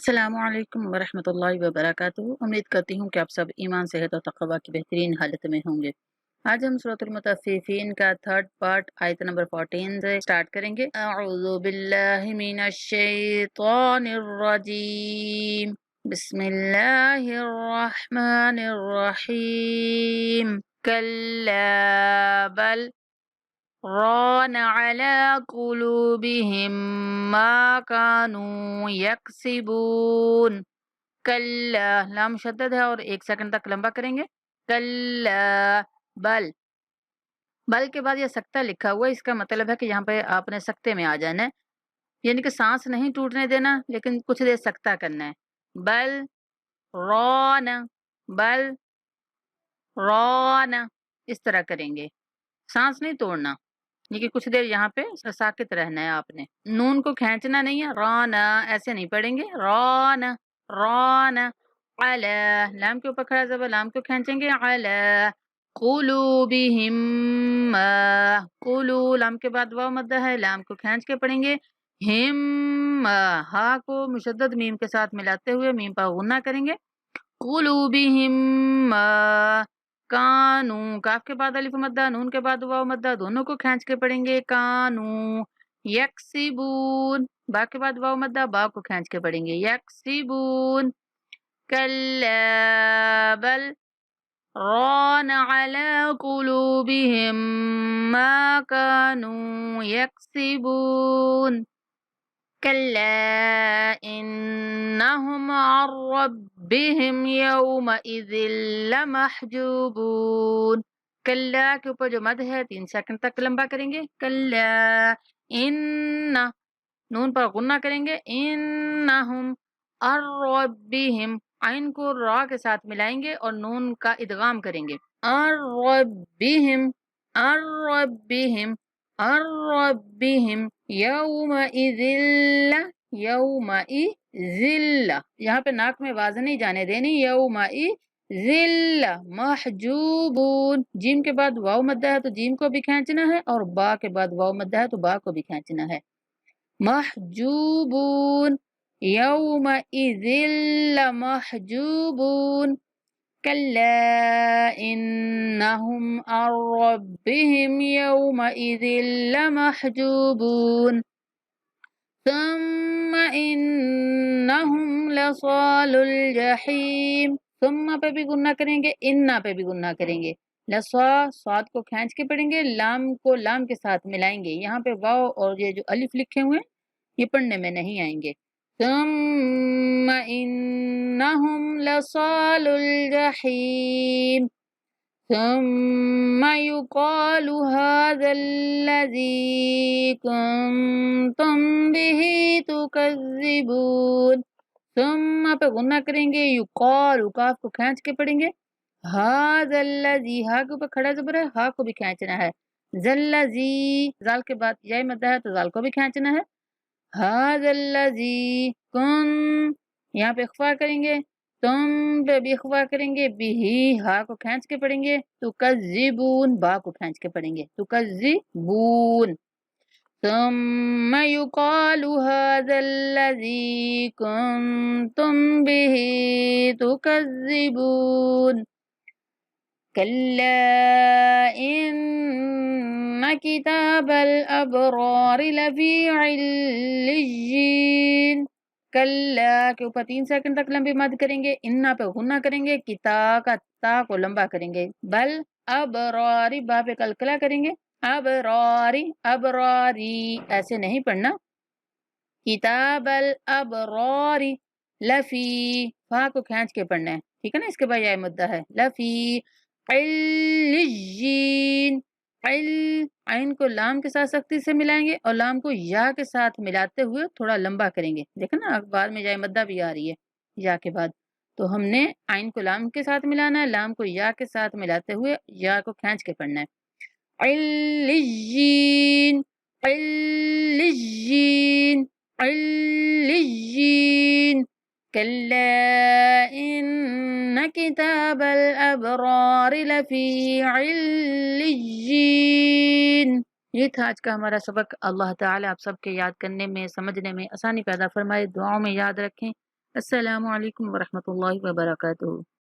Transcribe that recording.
السلام علیکم ورحمۃ اللہ وبرکاتہ۔ امید کرتی ہوں کہ آپ سب ایمان، صحت اور تقوی کی بہترین حالت میں ہوں گے۔ آج ہم سورۃ المطففین کا تھرڈ پارٹ آیت نمبر 14 سے سٹارٹ کریں گے۔ اعوذ باللہ من الشیطان الرجیم، بسم اللہ الرحمن الرحیم، کلا بل ران على قلوبهم ما كانوا يكسبون۔ کلا، لام شدد ہے اور 1 سیکنڈ تک لمبا کریں گے۔ کلا بل، بل کے بعد یہ سکتہ لکھا ہوا ہے، اس کا مطلب ہے کہ یہاں پہ آپ نے سکتے میں آ جانا ہے، یعنی کہ سانس نہیں ٹوٹنے دینا لیکن کچھ دیر سکتہ کرنا ہے۔ بل ران، بل ران، اس طرح کریں گے، سانس نہیں توڑنا، یہ کہ کچھ دیر یہاں پہ ساکت رہنا ہے آپ نے۔ نون کو کھینچنا نہیں ہے، رانا ایسے نہیں پڑھیں گے، ران ران، علی، لام کے اوپر کھڑا زبر، لام کو کھینچیں گے، علی قلوبہم، قلو، لام کے بعد واو مدہ ہے، لام کو کھینچ کے پڑھیں گے، ہم، ہا کو مشدد میم کے ساتھ ملاتے ہوئے میم پر غنہ کریں گے، قلوبہم کانو، کاف کے بعد الف مدہ، نون کے بعد واو مدہ، دونوں کو کھینچ کے پڑھیں گے، کانو یکسبون، با کے بعد واو مدہ، با کو کھینچ کے پڑھیں گے، یکسبون، کلا بل ران على قلوبهم ما كانوا يكسبون، كلا إنهم عن ربهم يومئذ لمحجوبون۔ کلا کے اوپر جو مد ہے 3 سیکنڈ تک لمبا کریں گے، کلا ان، نون پر غنہ کریں گے، انہم عن ربهم، عین کو را کے ساتھ ملائیں گے اور نون کا ادغام کریں گے، عن ربهم، عن ربهم، عن ربهم یومئذ، یومئذ، یہاں پہ ناک میں آواز نہیں جانے دینی، یومئذ محجوبون، جیم کے بعد واو مدہ ہے تو جیم کو بھی کھینچنا ہے اور با کے بعد واو مدہ ہے تو با کو بھی کھینچنا ہے، محجوبون یومئذ لمحجوبون، كلا إنهم عن ربهم يومئذ لمحجوبون، ثم إنهم لصال الجحيم، ثم پہ بھی گنہ کریں گے، انا پہ بھی گنہ کریں گے، لصا، صاد کو کھینچ کے پڑھیں گے، لام کو لام کے ساتھ ملائیں گے، یہاں پہ واو اور یہ جو الف لکھے ہوئے یہ پڑھنے میں نہیں آئیں گے، ثم إنهم لصال الجحيم، ثم يقال هذا الذي كنتم به تكذبون، ثم پہ غنہ کریں گے، یقال، کاف کو کھینچ کے پڑھیں گے، هذا الذي، ہا کے اوپر کھڑا زبر ہے، ہا کو بھی کھینچنا ہے، ذلذی، زال کے بعد یا مدہ ہے تو زال کو بھی کھینچنا ہے، هذا الذي کن، یہاں پہ اخفا کریں گے، تم پہ بھی اخفا کریں گے، بھی، ہا کو کھینچ کے پڑھیں گے، تکذبون، با کو کھینچ کے پڑھیں گے، تکذبون، ثم يقال هذا الذي كنتم به تكذبون، كلا إن كتاب الأبرار لفي عليين، کلا کے اوپر 3 سیکنڈ تک لمبی مد کریں گے، انا پہ غنہ کریں گے، کتا کا تا کو لمبا کریں گے، بل ابراری، با پہ کلکلا کریں گے، ابراری، ابراری ایسے نہیں پڑھنا، کتاب الابراری، لفی، فا کو کھینچ کے پڑھنا ہے، ٹھیک ہے نا، اس کے بعد یہ مدہ ہے، لفی علیین، عین کو لام کے ساتھ سختی سے ملائیں گے اور لام کو یا کے ساتھ ملاتے ہوئے تھوڑا لمبا کریں گے، دیکھیں نا بعد میں یا مدہ بھی آ رہی ہے یا کے بعد، تو ہم نے عین کو لام کے ساتھ ملانا ہے، لام کو یا کے ساتھ ملاتے ہوئے یا کو کھینچ کے پڑھنا ہے، علیین، علیین، علیین، كلا إن كتاب الأبرار لفي عليين۔ یہ تھا آج کا ہمارا سبق۔ اللہ تعالیٰ آپ سب کے یاد کرنے میں، سمجھنے میں آسانی پیدا فرمائے، دعاؤں میں یاد رکھیں۔ السلام علیکم ورحمۃ اللہ وبرکاتہ۔